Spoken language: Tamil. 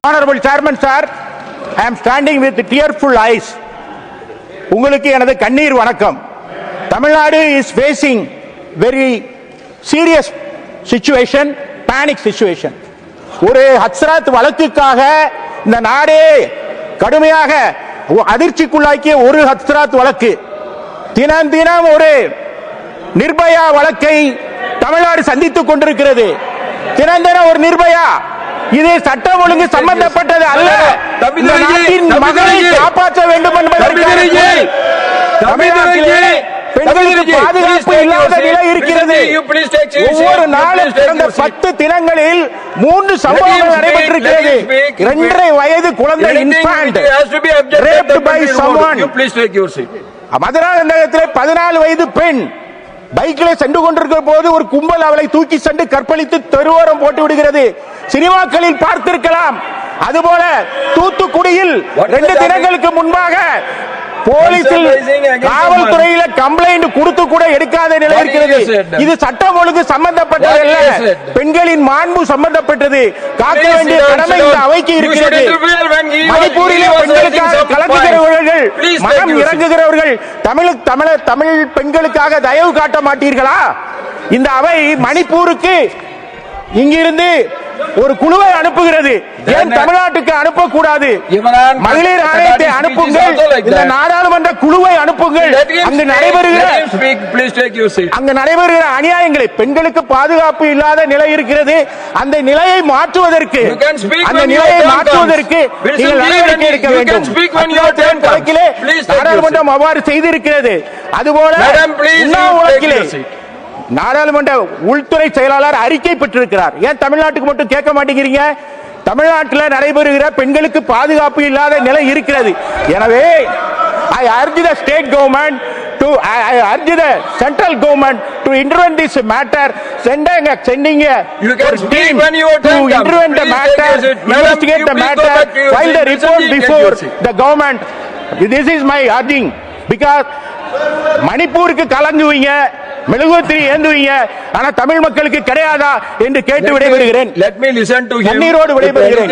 Honorable Chairman sir, I am standing with tearful eyes. உங்களுக்கு எனது கண்ணீர் வணக்கம். Tamil Nadu is facing very serious situation, panic situation. ஒரு ஹத்ராத் வழக்குக்காக இந்த நாடே கடுமையாக அதிர்ச்சிக்குள்ளாக்கிய ஒரு ஹத்ராத் வழக்கு. தினம் தினம் ஒரு நிர்பயா வழக்கை தமிழ்நாடு சந்தித்துக் கொண்டிருக்கிறது. தினம் தினம் ஒரு நிர்பயா. இது சட்டம் ஒழுங்கு சம்பந்தப்பட்டது அல்ல. நாட்டின் மக்களை காப்பாற்ற வேண்டும் என்பதற்காக தமிழ்நாட்டிலே பெண்களுக்கு பாதுகாப்பு இல்லாத நிலை இருக்கிறது. ஒவ்வொரு நாளும் கடந்த 10 தினங்களில் 3 சம்பவங்கள் நடைபெற்றிருக்கிறது. 2.5 வயது குழந்தை இன்ஃபன்ட் raped by someone. மதுராந்தகத்திலே 14 வயது பெண் பைக்கில் சென்று கொண்டிருக்கிற போது ஒரு கும்பல் அவளை தூக்கி சென்று கற்பழித்து தெருவோரம் போட்டு விடுகிறது. சினிமாக்களில் பார்த்திருக்கலாம். அதுபோல தூத்துக்குடியில் 2 தினங்களுக்கு முன்பாக போலீசில் காவல்துறையில கம்ப்ளைண்ட் கொடுத்து கூட எடுக்காத நிலை இருக்கிறது. இது சட்டம் ஒழுங்கு சம்பந்தப்பட்டதல்ல, பெண்களின் மாண்பு சம்பந்தப்பட்டது. காக்க வேண்டிய கடமை இந்த அவைக்கு இருக்கிறது. மணிப்பூரிலே பெண்களுக்காக கலக்குகிறவர்கள், மனம் இறங்குகிறவர்கள் தமிழ் பெண்களுக்காக தயவு காட்ட மாட்டீர்களா? இந்த அவை மணிப்பூருக்கு இங்கிருந்து ஒரு குழுவை அனுப்புகிறது. ஏன் தமிழ்நாட்டுக்கு அனுப்பக்கூடாது? மகளிர் ஆணையத்தை அனுப்புங்கள், இந்த நாடாளுமன்ற குழுவை அனுப்புங்கள். அங்கு நடைபெறுகிற அநியாயங்களை, பெண்களுக்கு பாதுகாப்பு இல்லாத நிலை இருக்கிறது. அந்த நிலையை மாற்றுவதற்கு நீங்கள் நடவடிக்கை எடுக்க வேண்டும். வழக்கிலே நாடாளுமன்றம் அவ்வாறு செய்திருக்கிறது. அதுபோல வழக்கிலே நாடாளுமன்ற உள்துறை செயலாளர் அறிக்கை பெற்றிருக்கிறார். ஏன் தமிழ்நாட்டுக்கு மட்டும் கேட்க மாட்டேங்கிறீங்க? தமிழ்நாட்டில் நடைபெறுகிற பெண்களுக்கு பாதுகாப்பு இல்லாத நிலை இருக்கிறது. எனவே I urge the state government I urge the central government to intervene this matter, sending a team to intervene the matter, investigate the matter, file the report before the government. This is my urging, because மணிப்பூருக்கு கலங்குவீங்க, மெழுகுவர்த்தி ஏந்துவீங்க, ஆனா தமிழ் மக்களுக்கு கிடையாதா என்று கேட்டு விடைபெறுகிறேன். Let me listen to him. கண்ணீரோடு விடைபெறுகிறேன்.